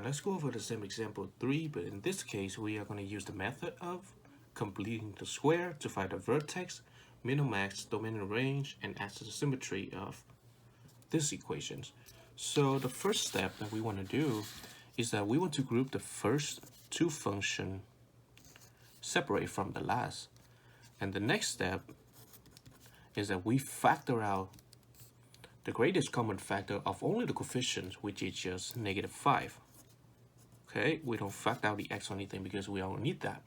Let's go over the same example 3, but in this case, we are going to use the method of completing the square to find the vertex, min-max, domain and range, and add to the symmetry of these equations. So the first step that we want to do is that we want to group the first two functions separate from the last. And the next step is that we factor out the greatest common factor of only the coefficients, which is just -5. Okay, we don't factor out the x or anything because we don't need that.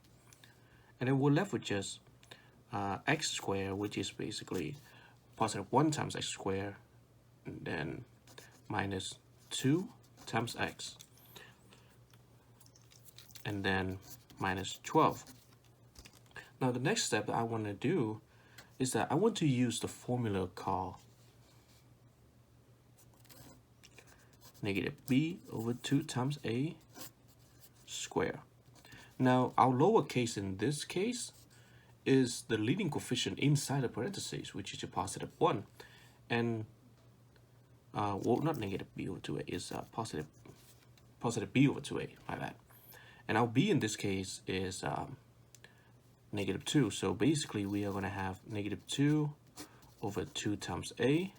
And then we're left with just x squared, which is basically +1 times x squared, and then -2 times x, and then -12. Now the next step that I want to do is that I want to use the formula called -b/2 times a square. Now our lowercase in this case is the leading coefficient inside the parentheses, which is a +1, and well, not -b/2a, is positive b/2a, my bad. And our b in this case is -2, so basically we are going to have -2/2 times a,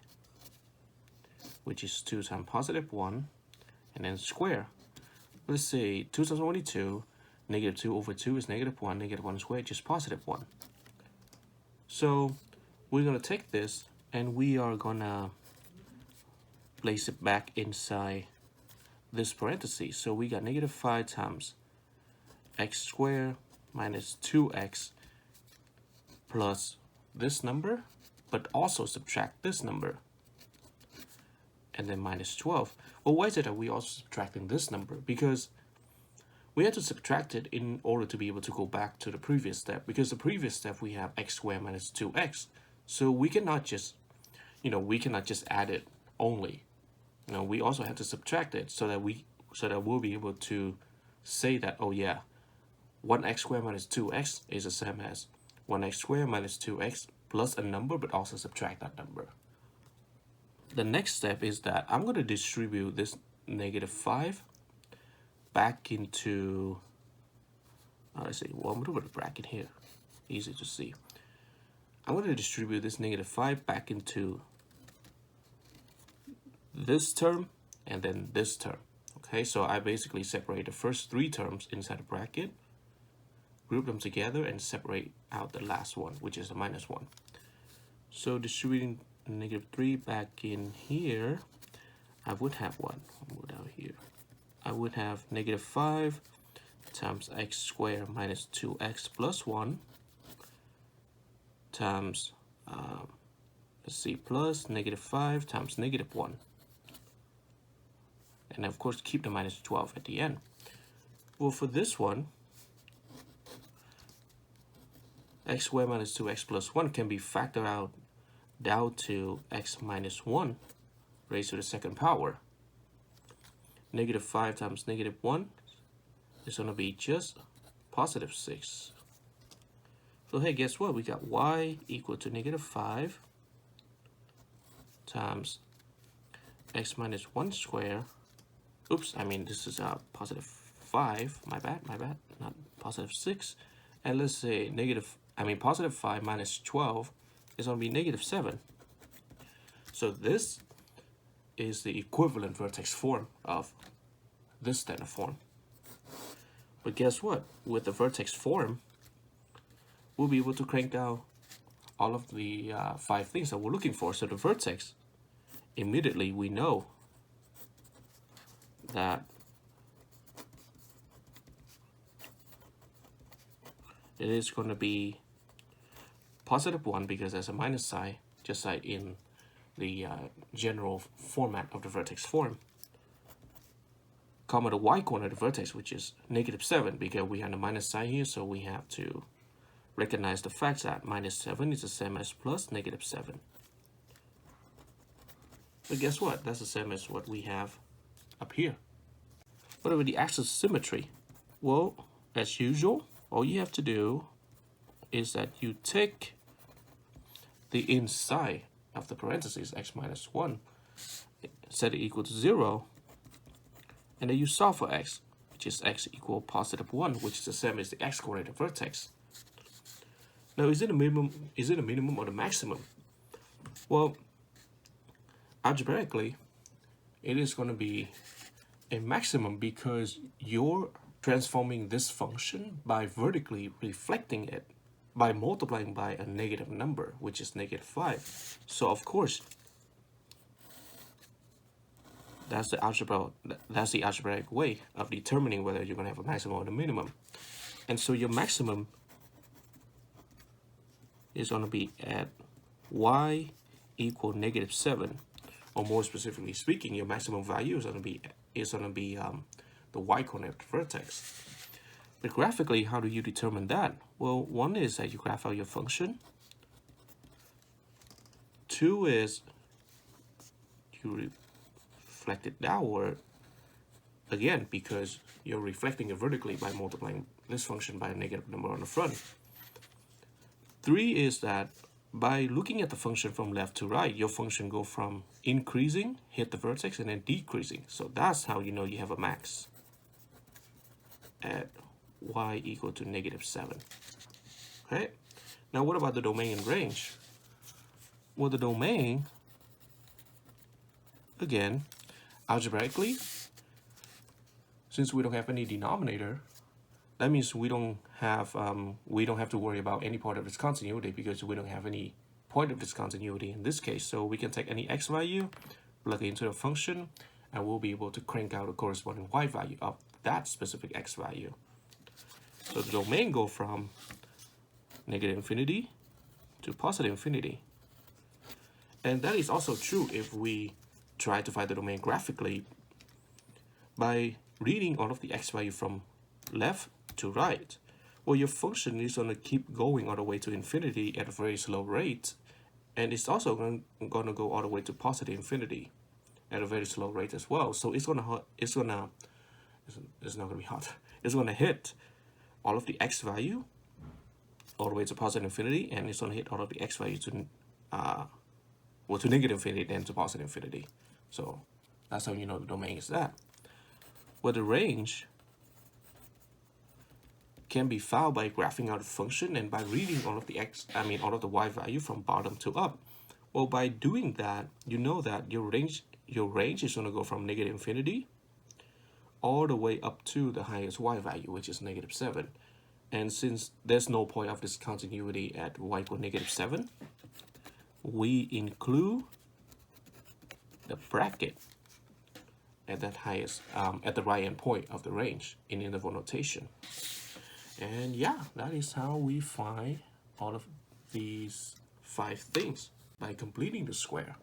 which is 2 times +1, and then square. Let's say 2 times 22, -2/2 is -1, -1 squared, just +1. So we're going to take this and we are going to place it back inside this parenthesis. So we got -5 times x squared minus 2x plus this number, but also subtract this number, and then -12. Well, why is it that we also subtracting this number? Because we have to subtract it in order to be able to go back to the previous step, because the previous step we have x squared minus 2x. So we cannot just, we cannot just add it only. We also have to subtract it so that we'll be able to say that, oh yeah, 1x squared minus 2x is the same as 1x squared minus 2x plus a number, but also subtract that number. The next step is that I'm going to distribute this -5 back into, let's see, well, I'm going to put a bracket here, easy to see. I'm going to distribute this -5 back into this term and then this term. Okay, so I basically separate the first 3 terms inside the bracket, group them together, and separate out the last one, which is the -1. So distributing -3 back in here, I would have what? I'll move down here. I would have -5 times x squared minus 2x plus 1 times, let's see, plus -5 times -1. And of course, keep the -12 at the end. Well, for this one, x squared minus 2x plus 1 can be factored out down to x minus 1 raised to the second power. -5 times -1 is going to be just +6. So hey, guess what? We got y equal to -5 times x minus 1 squared. Oops, I mean this is +5. My bad, not +6. And let's say +5 minus 12 is going to be -7. So this is the equivalent vertex form of this standard form. But guess what? With the vertex form, we'll be able to crank down all of the 5 things that we're looking for. So the vertex, immediately we know that it is going to be +1 because there's a minus sign, just like in the general format of the vertex form, comma the y coordinate of the vertex, which is -7, because we have the minus sign here, so we have to recognize the fact that -7 is the same as plus -7. But guess what? That's the same as what we have up here. What about the axis symmetry? Well, as usual, all you have to do is that you take the inside of the parentheses, x minus 1, set it equal to 0, and then you solve for x, which is x equal positive 1, which is the same as the x-coordinate vertex. Now, is it a minimum or the maximum? Well, algebraically, it is going to be a maximum because you're transforming this function by vertically reflecting it by multiplying by a negative number, which is -5. So of course, that's the algebraic way of determining whether you're going to have a maximum or a minimum. And so your maximum is going to be at y equal -7, or more specifically speaking, your maximum value is going to be the y-coordinate vertex. But graphically, how do you determine that? Well, one is that you graph out your function. Two is you reflect it downward, again, because you're reflecting it vertically by multiplying this function by a negative number on the front. Three is that by looking at the function from left to right, your function go from increasing, hit the vertex, and then decreasing. So that's how you know you have a max at y equal to -7. Okay. Now what about the domain and range? Well, the domain, again, algebraically, since we don't have any denominator, that means we don't have to worry about any part of discontinuity because we don't have any point of discontinuity in this case. So we can take any x value, plug it into a function, and we'll be able to crank out a corresponding y value of that specific x value. So the domain go from -infinity to +infinity. And that is also true if we try to find the domain graphically by reading all of the x value from left to right. Well, your function is going to keep going all the way to infinity at a very slow rate, and it's also going to go all the way to +infinity at a very slow rate as well. So it's not going to be hot. It's going to hit all of the x value all the way to +infinity, and it's going to hit all of the x value to to -infinity, then to +infinity. So that's how you know the domain is that. Well, the range can be found by graphing out a function and by reading all of the all of the y value from bottom to up. Well, by doing that, you know that your range is going to go from -infinity all the way up to the highest y value, which is -7. And since there's no point of discontinuity at y equal -7, we include the bracket at that highest, at the right end point of the range in interval notation. And yeah, that is how we find all of these 5 things by completing the square.